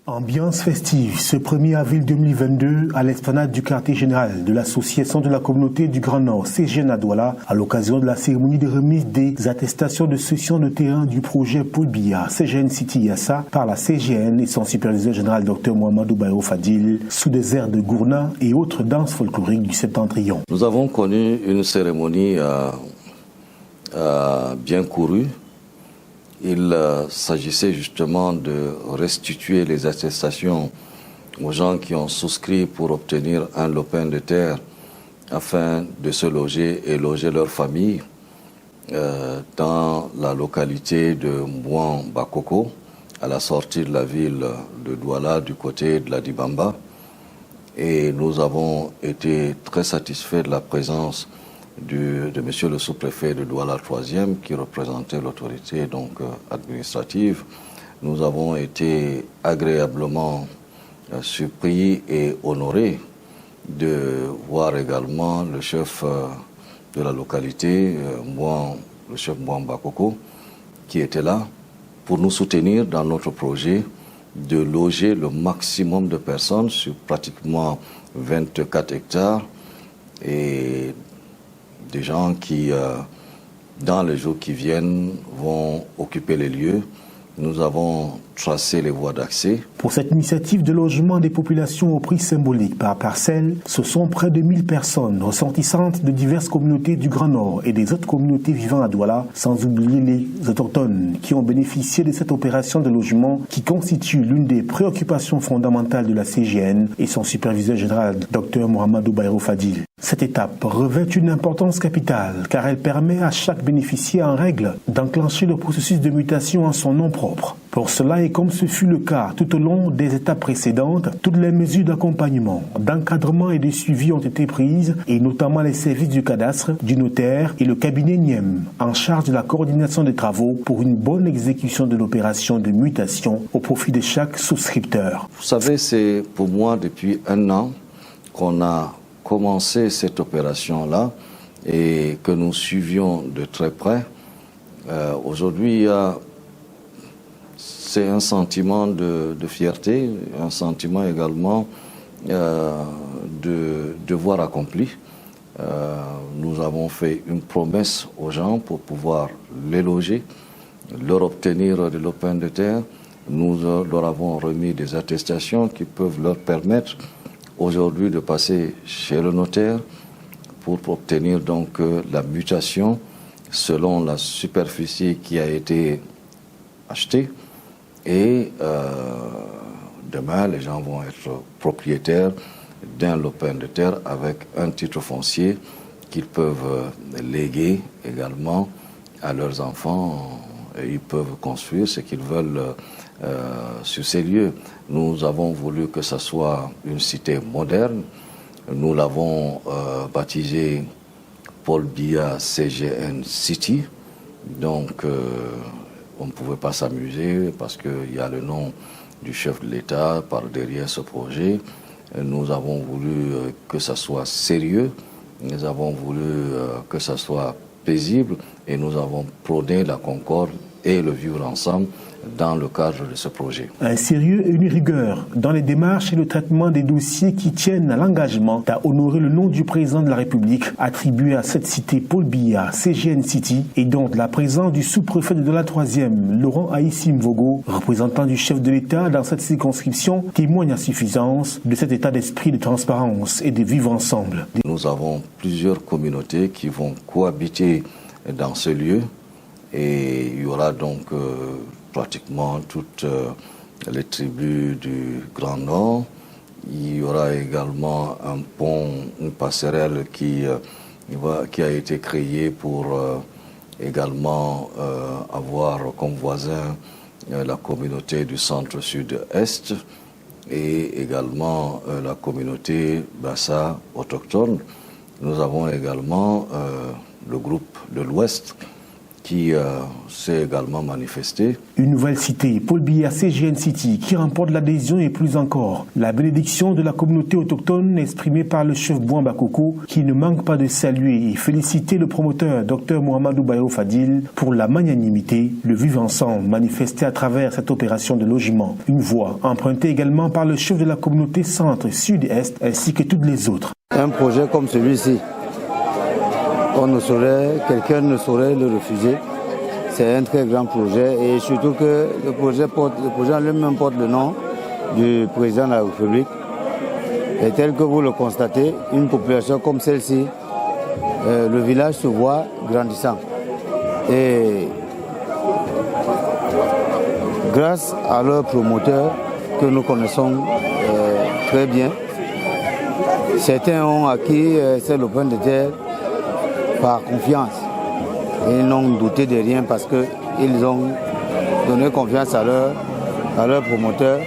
Ambiance festive ce 1er avril 2022 à l'esplanade du quartier général de l'Association de la communauté du Grand Nord, CGN à Douala, à l'occasion de la cérémonie de remise des attestations de cession de terrain du projet Paul Biya, CGN City Yassa, par la CGN et son superviseur général Dr Mohamedou Bayrou Fadil, sous des airs de Gourna et autres danses folkloriques du Septentrion. Nous avons connu une cérémonie bien courue. Il s'agissait justement de restituer les attestations aux gens qui ont souscrit pour obtenir un lopin de terre afin de se loger et loger leur famille dans la localité de Mbouan Bakoko, à la sortie de la ville de Douala, du côté de la Dibamba. Et nous avons été très satisfaits de la présence de monsieur le sous-préfet de Douala 3e qui représentait l'autorité administrative. Nous avons été agréablement surpris et honorés de voir également le chef de la localité, le chef Mbouan Bakoko, qui était là pour nous soutenir dans notre projet de loger le maximum de personnes sur pratiquement 24 hectares et des gens qui, dans les jours qui viennent, vont occuper les lieux. Nous avons tracé les voies d'accès. Pour cette initiative de logement des populations au prix symbolique par parcelle, ce sont près de 1000 personnes ressortissantes de diverses communautés du Grand Nord et des autres communautés vivant à Douala, sans oublier les autochtones, qui ont bénéficié de cette opération de logement qui constitue l'une des préoccupations fondamentales de la CGN et son superviseur général, Dr Mohamedou Bayrou Fadil. Cette étape revêt une importance capitale car elle permet à chaque bénéficiaire en règle d'enclencher le processus de mutation en son nom propre. Pour cela, et comme ce fut le cas tout au long des étapes précédentes, toutes les mesures d'accompagnement, d'encadrement et de suivi ont été prises, et notamment les services du cadastre, du notaire et le cabinet NIEM, en charge de la coordination des travaux pour une bonne exécution de l'opération de mutation au profit de chaque souscripteur. Vous savez, c'est pour moi depuis 1 an qu'on a commencé cette opération-là et que nous suivions de très près. Aujourd'hui, c'est un sentiment de fierté, un sentiment également de devoir accompli. Nous avons fait une promesse aux gens pour pouvoir les loger, leur obtenir de lopin de terre. Nous leur avons remis des attestations qui peuvent leur permettre aujourd'hui de passer chez le notaire pour obtenir donc la mutation selon la superficie qui a été achetée. Et demain, les gens vont être propriétaires d'un lopin de terre avec un titre foncier qu'ils peuvent léguer également à leurs enfants. Et ils peuvent construire ce qu'ils veulent sur ces lieux. Nous avons voulu que ce soit une cité moderne. Nous l'avons baptisé Paul Biya CGN City. Donc, on ne pouvait pas s'amuser parce qu'il y a le nom du chef de l'État par derrière ce projet. Nous avons voulu que ça soit sérieux, nous avons voulu que ça soit paisible et nous avons prôné la concorde et le vivre ensemble dans le cadre de ce projet. Un sérieux et une rigueur dans les démarches et le traitement des dossiers qui tiennent à l'engagement à honorer le nom du président de la République attribué à cette cité Paul Biya, CGN City, et donc la présence du sous-préfet de Douala 3e, Laurent Aïssi Mvogo, représentant du chef de l'État dans cette circonscription, témoigne à suffisance de cet état d'esprit de transparence et de vivre ensemble. Nous avons plusieurs communautés qui vont cohabiter dans ce lieu et il y aura donc pratiquement toutes les tribus du Grand Nord. Il y aura également un pont, une passerelle qui a été créée pour également avoir comme voisin la communauté du centre-sud-est et également la communauté Bassa autochtone. Nous avons également le groupe de l'Ouest qui s'est également manifesté. Une nouvelle cité, Paul Biya CGN City, qui remporte l'adhésion et plus encore. La bénédiction de la communauté autochtone exprimée par le chef Bouamba Koko, qui ne manque pas de saluer et féliciter le promoteur Dr Mohamedou Bayo Fadil pour la magnanimité, le vivre ensemble manifesté à travers cette opération de logement. Une voix empruntée également par le chef de la communauté centre, sud et est, ainsi que toutes les autres. Un projet comme celui-ci, quelqu'un ne saurait le refuser. C'est un très grand projet et surtout que le projet en lui-même porte le nom du président de la République. Et tel que vous le constatez, une population comme celle-ci, le village se voit grandissant. Et grâce à leurs promoteurs que nous connaissons très bien, certains ont acquis ces lopins de terre par confiance. Ils n'ont douté de rien parce qu'ils ont donné confiance à leurs promoteurs.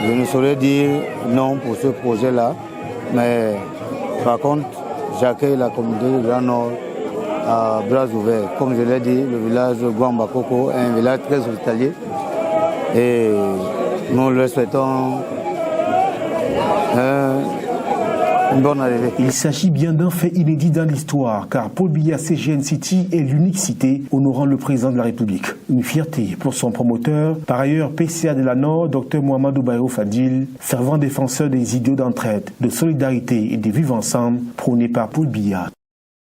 Je ne saurais dire non pour ce projet-là, mais par contre, j'accueille la communauté du Grand Nord à bras ouverts. Comme je l'ai dit, le village de Bouamba Koko est un village très hospitalier et nous leur souhaitons une bonne arrivée. Il s'agit bien d'un fait inédit dans l'histoire, car Paul Biya CGN City est l'unique cité honorant le président de la République. Une fierté pour son promoteur, par ailleurs PCA de la Nord, Dr Mohamedou Bayo Fadil, fervent défenseur des idéaux d'entraide, de solidarité et de vivre ensemble, prônés par Paul Biya.